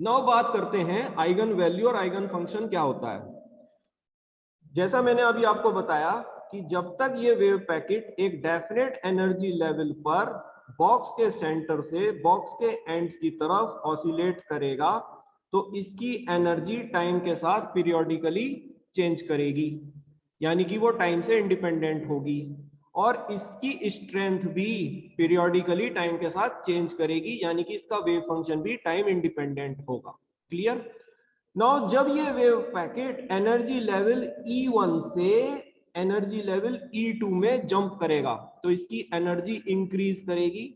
Now बात करते हैं आइगन वैल्यू और आइगन फंक्शन क्या होता है। जैसा मैंने अभी आपको बताया कि जब तक ये वेव पैकेट एक डेफिनेट एनर्जी लेवल पर बॉक्स के सेंटर से बॉक्स के एंड्स की तरफ ऑसिलेट करेगा तो इसकी एनर्जी टाइम के साथ पीरियोडिकली चेंज करेगी, यानी कि वो टाइम से इंडिपेंडेंट होगी, और इसकी स्ट्रेंथ भी पीरियोडिकली टाइम के साथ चेंज करेगी, यानी कि इसका वेव फंक्शन भी टाइम इंडिपेंडेंट होगा। क्लियर? नाउ जब ये wave packet energy level E1 से एनर्जी लेवल E2 में जंप करेगा तो इसकी एनर्जी इंक्रीज करेगी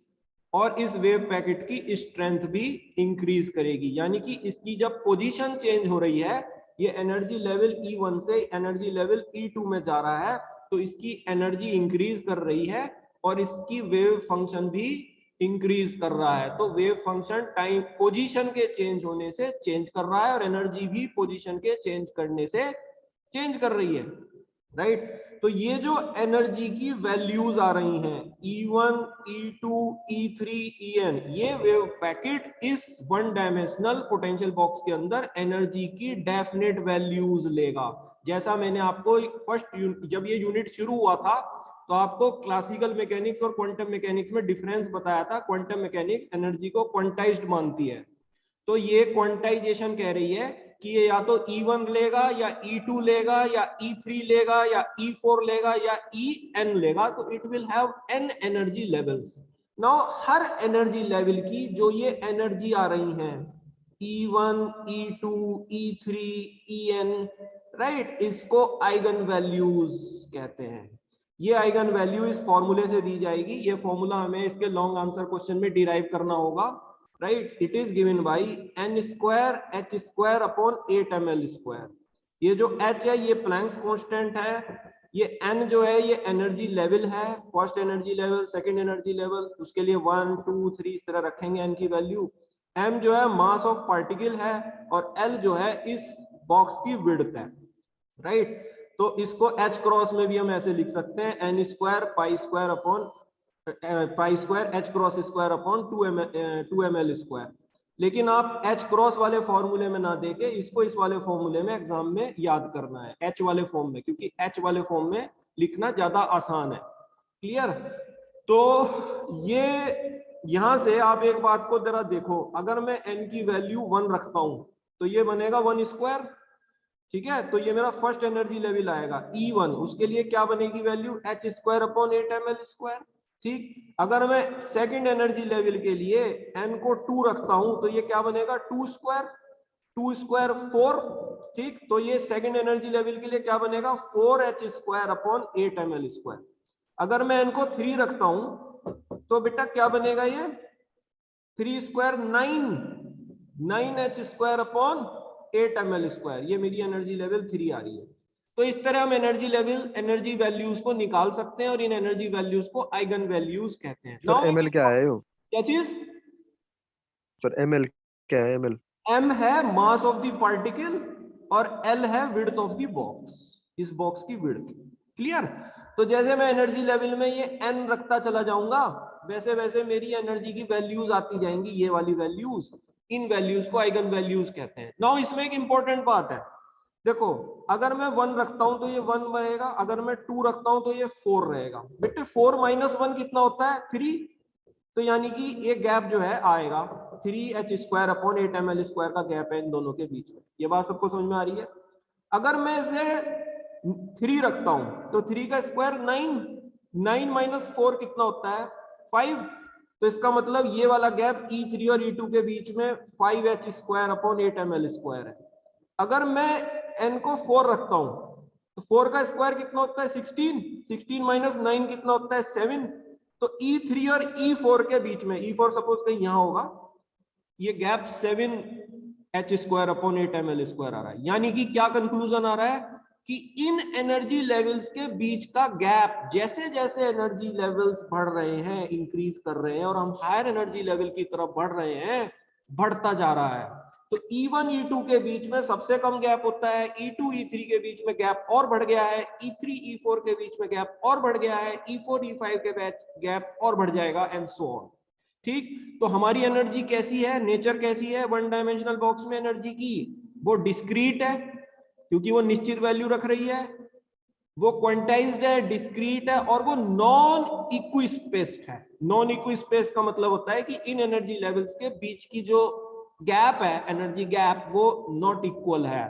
और इस वेव पैकेट की स्ट्रेंथ भी इंक्रीज करेगी, यानी कि इसकी जब पोजीशन चेंज हो रही है, ये एनर्जी लेवल E1 से एनर्जी लेवल E2 में जा रहा है तो इसकी एनर्जी इंक्रीज कर रही है और इसकी वेव फंक्शन भी इंक्रीज कर रहा है। तो वेव फंक्शन टाइम पोजीशन के चेंज होने से चेंज कर रहा है और एनर्जी भी पोजीशन के चेंज करने से चेंज कर रही है, राइट? तो ये जो एनर्जी की वैल्यूज आ रही हैं E1, E2, E3, En, ये वेव पैकेट इस वन डायमेंशनल पोटेंशियल बॉक्स के अंदर एनर्जी की डेफिनेट वैल्यूज लेगा। जैसा मैंने आपको फर्स्ट जब ये यूनिट शुरू हुआ था तो आपको क्लासिकल मैकेनिक्स और क्वांटम मैकेनिक्स में डिफरेंस बताया था। क्वांटम मैकेनिक्स एनर्जी को क्वांटाइज्ड मानती है, तो ये क्वांटाइजेशन कह रही है कि ये या तो E1 लेगा या E2 लेगा या E3 लेगा या E4 लेगा या En लेगा, तो it will have n energy levels. Now her energy level की जो ये एनर्जी आ रही हैं E1, E2, E3, En, right, इसको आइगन वैल्यूज कहते हैं। ये आइगन वैल्यू इस फॉर्मूले से दी जाएगी। ये फॉर्मूला हमें इसके लॉन्ग आंसर क्वेश्चन में डिराइव करना होगा, right? It is given by n square h square upon 8ml square. ये जो h है ये प्लैंक्स कांस्टेंट है, ये n जो है ये एनर्जी लेवल है, first energy level, second energy level, उसके लिए 1 2 3 इस तरह रखेंगे n की वैल्यू। m जो है मास ऑफ पार्टिकल है और l जो है इस बॉक्स की विड्थ है, राइट? तो इसको h क्रॉस में भी हम ऐसे लिख सकते हैं n square pi square upon pi square h cross square upon 2ml square. लेकिन आप h क्रॉस वाले फॉर्मूले में ना देके इसको इस वाले फॉर्मूले में एग्जाम में याद करना है, h वाले फॉर्म में, क्योंकि h वाले फॉर्म में लिखना ज्यादा आसान है। क्लियर? तो ये यहां से आप एक बात को जरा देखो, अगर मैं n की वैल्यू 1 रखता हूं तो ये बनेगा 1 स्क्वायर, ठीक है? तो ये मेरा फर्स्ट एनर्जी लेवल आएगा E1, उसके लिए क्या बनेगी value h square upon 8ml square, ठीक? अगर मैं सेकंड एनर्जी लेवल के लिए n को 2 रखता हूं तो ये क्या बनेगा 2 स्क्वायर, 2 स्क्वायर 4, ठीक? तो ये सेकंड एनर्जी लेवल के लिए क्या बनेगा 4h square upon 8ml square. अगर मैं n को 3 रखता हूं तो बेटा क्या बनेगा ये 3 square 9h square upon 8ml square. ये मेरी एनर्जी लेवल 3 आ रही है। तो इस तरह हम एनर्जी लेवल एनर्जी वैल्यूज को निकाल सकते हैं और इन एनर्जी वैल्यूज को आइगन वैल्यूज कहते हैं। सर नाउ एमएल क्या है यो? क्या चीज? सर एमएल क्या है? एमएल? m है मास ऑफ द पार्टिकल और l है विड्थ ऑफ द बॉक्स, इस बॉक्स की विड्थ। क्लियर? तो जैसे मैं एनर्जी लेवल में ये n रखता चला जाऊंगा वैसे वैसे मेरी एनर्जी की वैल्यूज आती जाएंगी, ये वाली वैल्यूज। इन वैल्यूज को आइगन वैल्यूज कहते हैं। नाउ इसमें एक इंपॉर्टेंट बात है, देखो अगर मैं 1 रखता हूं तो ये 1 रहेगा, अगर मैं 2 रखता हूं तो ये 4 रहेगा। बेटे 4 माइनस 1 कितना होता है 3, तो यानी कि ये गैप जो है आएगा 3h square upon 8ml square का गैप है इन दोनों के बीच में। ये बात सबको समझ में आ रही है? अगर मैं इसे 3 रखता हूं तो 3 का स्क्वायर 9, 9 माइनस 4 कितना होता है 5। तो इसका मतलब ये वाला गैप E3 और E2 के बीच में 5h square upon 8ml square है। अगर मैं n को 4 रखता हूं तो 4 का स्क्वायर कितना होता है 16, 16 माइनस 9 कितना होता है 7। तो E3 और E4 के बीच में, E4 सपोज कहीं यहां होगा, ये gap 7h square upon 8ml square आ रहा है। यानी कि क्या कंक्लूजन आ रहा है कि इन एनर्जी लेवल्स के बीच का गैप जैसे जैसे एनर्जी लेवल्स बढ़ रहे हैं, इंक्रीज कर रहे हैं और हम हायर एनर्जी लेवल की तरफ बढ़ रहे हैं, बढ़ता जा रहा है। तो E1 E2 के बीच में सबसे कम गैप होता है, E2 E3 के बीच में गैप और बढ़ गया है, E3 E4 के बीच में गैप और बढ़ गया है, E4 E5 के बीच गैप और बढ़ जाएगा, एंड सो ऑन। ठीक, तो हमारी एनर्जी कैसी है, नेचर कैसी है वन डायमेंशनल बॉक्स में एनर्जी की, वो डिस्क्रीट है क्योंकि वो निश्चित वैल्यू रख रही है, वो क्वांटाइज्ड है, डिस्क्रीट है, और वो नॉन इक्विस्पेस्ड है। नॉन इक्विस्पेस्ड का मतलब होता है कि इन एनर्जी लेवल्स के बीच की जो गैप है, एनर्जी गैप, वो नॉट इक्वल है,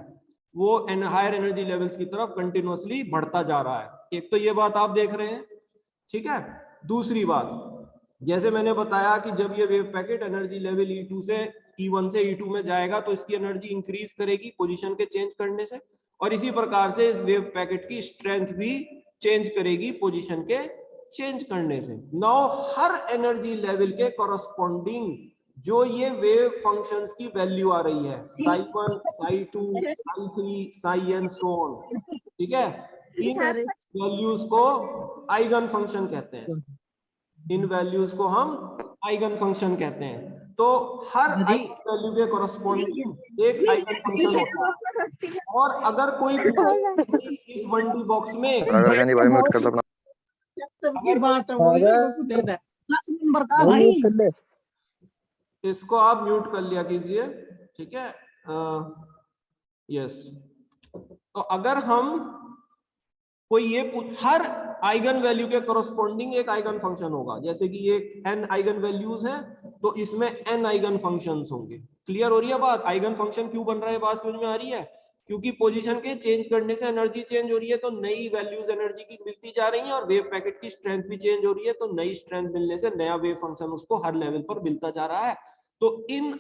वो हायर एनर्जी लेवल्स की तरफ कंटिन्यूअसली बढ़ता जा रहा है। एक तो ये बात आप देख रहे हैं, ठीक है। दूसरी बात, जैसे मैंने बताया कि जब ये wave packet energy level E2 से E1 से E2 में जाएगा तो इसकी एनर्जी इंक्रीज करेगी पोजीशन के चेंज करने से, और इसी प्रकार से इस वेव पैकेट की स्ट्रेंथ भी चेंज करेगी पोजीशन के चेंज करने से। नाउ हर एनर्जी लेवल के कॉरस्पॉन्डिंग जो ये वेव फंक्शंस की वैल्यू आ रही है, psi1, psi2, psi3, psi n so on, ठीक है, इन वैल्यूज को आइगन फंक्शन कहते हैं। इन वैल्यूज को हम आइगन फंक्शन कहते हैं। तो हर आइगन वैल्यू के कॉरस्पॉन्डिंग एक आइगन फंक्शन होता है, और अगर कोई इस 1D बॉक्स में अगर जानी भाई म्यूट कर लो अपना, म्यूट कर ले, इसको आप म्यूट कर लिया कीजिए, ठीक है। यस, तो अगर हम कोई ये हर आइगन वैल्यू के कॉरस्पॉन्डिंग एक आइगन फंक्शन होगा, जैसे कि ये n आइगन वैल्यूज हैं तो इसमें n आइगन फंक्शंस होंगे। क्लियर हो रही है बात? आइगन फंक्शन क्यों बन रहा है, बात समझ में आ रही है? क्योंकि पोजीशन के चेंज करने से एनर्जी चेंज हो रही है, तो नई वैल्यूज एनर्जी की मिलती जा रही है, और वेव पैकेट की स्ट्रेंथ भी चेंज हो रही है, तो नई स्ट्रेंथ मिलने से नया वेव फंक्शन उसको हर लेवल पर मिलता जा रहा है। तो इन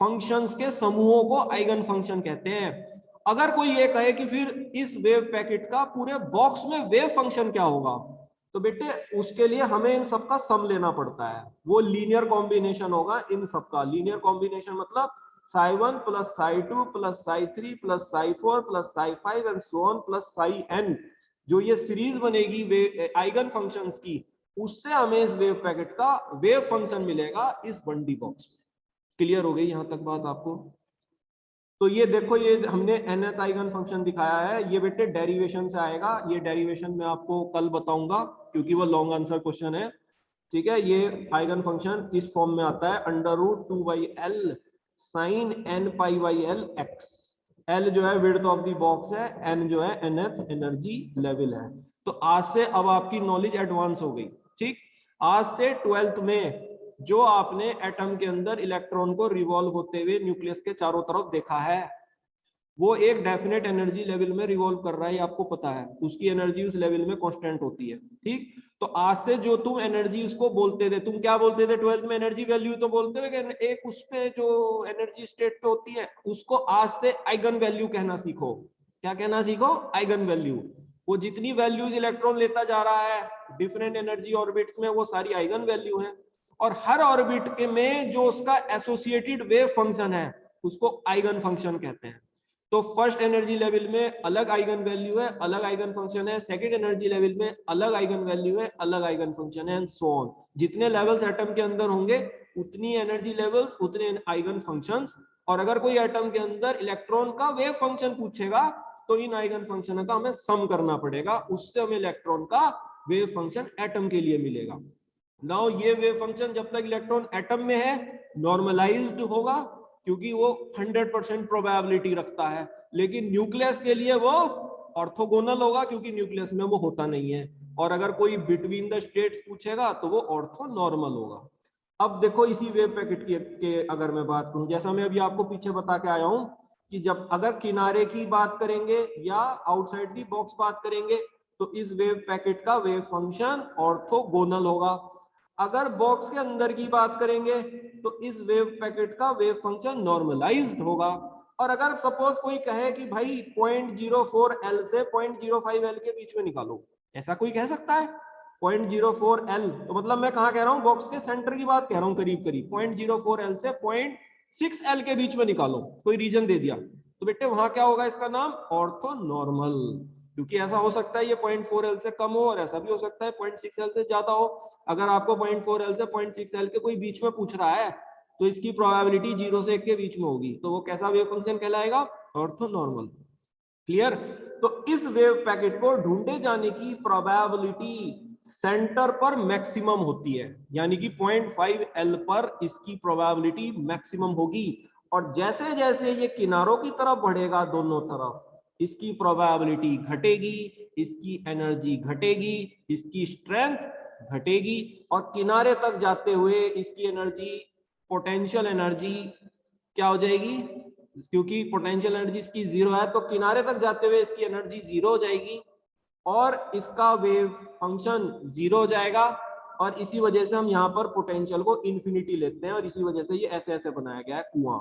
फंक्शंस के समूहों को आइगन फंक्शन कहते हैं। अगर कोई ये कहे कि फिर इस वेव पैकेट का पूरे बॉक्स में वेव फंक्शन क्या होगा, तो बेटे उसके लिए हमें इन सबका सम लेना पड़ता है। वो लीनियर कॉम्बिनेशन होगा इन सबका। लीनियर कॉम्बिनेशन मतलब psi1 plus psi2 plus psi3 plus psi4 plus psi5 and so on plus psi n, जो ये सीरीज बनेगी आइगन फंक्शंस की, उससे हमें इस वेव पैकेट का वेव फंक्शन मिलेगा इस 1D बॉक्स में। क्लियर हो गई यहां तक बात आपको? तो ये देखो, ये हमने nth आइगन फंक्शन दिखाया है, ये बेटे डेरिवेशन से आएगा। ये डेरिवेशन मैं आपको कल बताऊंगा क्योंकि वो लॉन्ग आंसर क्वेश्चन है, ठीक है। ये आइगन फंक्शन इस फॉर्म में आता है, √2/L sin n π/L x। L जो है विड्थ ऑफ द बॉक्स है, n जो है nth एनर्जी लेवल है। तो आज से अब आपकी नॉलेज एडवांस हो गई, ठीक। आज से 12th में जो आपने एटम के अंदर इलेक्ट्रॉन को रिवॉल्व होते हुए न्यूक्लियस के चारों तरफ देखा है, वो एक डेफिनेट एनर्जी लेवल में रिवॉल्व कर रहा है, आपको पता है। उसकी एनर्जी उस लेवल में कांस्टेंट होती है, ठीक। तो आज से जो तुम एनर्जी उसको बोलते थे, तुम क्या बोलते थे 12th में? एनर्जी वैल्यू तो बोलते हुए कि एक उस पे जो एनर्जी स्टेट पे होती है, उसको आज से आइगन वैल्यू कहना सीखो। क्या कहना सीखो? Eigen value. वो जितनी वैल्यूज इलेक्ट्रॉन लेता जा रहा है डिफरेंट एनर्जी ऑर्बिट्स में, वो सारी आइगन वैल्यू है, और हर ऑर्बिट के में जो उसका एसोसिएटेड वेव फंक्शन है उसको आइगन फंक्शन कहते हैं। तो फर्स्ट एनर्जी लेवल में अलग आइगन वैल्यू है, अलग आइगन फंक्शन है, सेकंड एनर्जी लेवल में अलग आइगन वैल्यू है, अलग आइगन फंक्शन है, एंड सो ऑन। जितने लेवल्स एटम के अंदर होंगे उतनी एनर्जी लेवल्स, उतने आइगन फंक्शंस। और अगर कोई एटम के अंदर इलेक्ट्रॉन का वेव फंक्शन पूछेगा तो इन आइगन फंक्शन का हमें सम करना पड़ेगा, उससे हमें इलेक्ट्रॉन का वेव फंक्शन एटम के लिए मिलेगा। नाउ ये वेव फंक्शन जब तक इलेक्ट्रॉन एटम में है नॉर्मलाइज्ड होगा क्योंकि वो 100% प्रोबेबिलिटी रखता है, लेकिन न्यूक्लियस के लिए वो ऑर्थोगोनल होगा क्योंकि न्यूक्लियस में वो होता नहीं है। और अगर कोई बिटवीन द स्टेट्स पूछेगा तो वो ऑर्थो नॉर्मल होगा। अब देखो इसी वेव पैकेट के अगर मैं बात करूं, जैसा मैं अभी आपको पीछे बता के आया हूं कि जब अगर किनारे की बात करेंगे या आउटसाइड दी बॉक्स बात करेंगे तो इस वेव पैकेट का वेव फंक्शन ऑर्थोगोनल होगा। अगर बॉक्स के अंदर की बात करेंगे तो इस वेव पैकेट का वेव फंक्शन नॉर्मलाइज्ड होगा। और अगर सपोज कोई कहे कि भाई 0.04L से 0.05L के बीच में निकालो, ऐसा कोई कह सकता है? 0.04L तो मतलब मैं कहाँ कह रहा हूँ? बॉक्स के सेंटर की बात कह रहा हूँ, करीब करीब 0.04L से 0.6L के बीच में निकालो, कोई रीजन दे दिया तो बेटे वहां क्या होगा? इसका नाम ऑर्थोनॉर्मल। क्योंकि ऐसा हो सकता है ये 0.4L से कम हो, और ऐसा भी हो सकता है 0.6L से ज्यादा हो। अगर आपको 0.4L से 0.6L के कोई बीच में पूछ रहा है तो इसकी प्रोबेबिलिटी 0 से 1 के बीच में होगी, तो वो कैसा वेव फंक्शन कहलाएगा? ऑर्थोनॉर्मल। क्लियर? तो इस वेव पैकेट को ढूंढे जाने की प्रोबेबिलिटी सेंटर पर मैक्सिमम होती है, यानी कि 0.5 L पर इसकी प्रोबेबिलिटी मैक्सिमम होगी। और जैसे जैसे ये किनारों की तरफ बढ़ेगा दोनों तरफ, इसकी प्रोबेबिलिटी घटेगी, इसकी एनर्जी घटेगी, इसकी स्ट्रेंथ घटेगी, और किनारे तक जाते हुए इसकी एनर्जी, पोटेंशियल एनर्जी क्या हो जाएगी, क्योंकि पोटेंशियल एनर्जी इसकी जीरो है, तो किनारे तक जाते हुए इसकी एनर्जी जीरो हो जाएगी और इसका वेव फंक्शन जीरो हो जाएगा। और इसी वजह से हम यहाँ पर पोटेंशियल को इन्फिनिटी लेते हैं, और इसी वजह से ये ऐसे ऐसे बनाया गया है कुआं।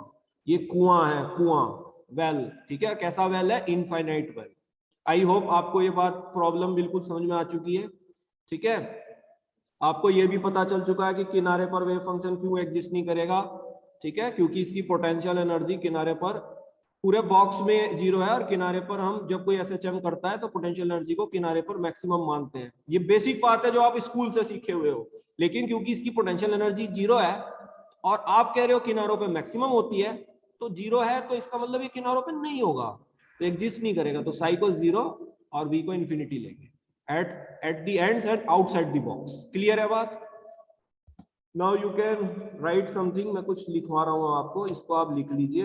ये कुआं है, कुआं, वेल, ठीक है। कैसा वेल है? Infinite well. आई होप आपको ये बात, प्रॉब्लम बिल्कुल समझ में आ चुकी है, ठीक है। आपको ये भी पता चल चुका है कि किनारे पर वेव फंक्शन क्यों एग्जिस्ट नहीं करेगा, ठीक है, क्योंकि इसकी पोटेंशियल एनर्जी किनारे पर, पूरे बॉक्स में जीरो है, और किनारे पर हम जब कोई एसएचएम करता है तो पोटेंशियल एनर्जी को किनारे पर मैक्सिमम मानते हैं। ये बेसिक बात है जो आप स्कूल से सीखे हुए हो, लेकिन क्योंकि इसकी पोटेंशियल एनर्जी जीरो है और आप कह रहे हो किनारों पे मैक्सिमम होती है, तो जीरो है तो इसका मतलब ये किनारों पे नहीं होगा, तो एग्जिस्ट नहीं करेगा। तो साई को जीरो और वी को इन्फिनिटी लेंगे at the ends and outside the box. Clear है बात? Now you can write something. मैं कुछ लिखवा रहा हूं आपको, इसको आप लिख लीजिए।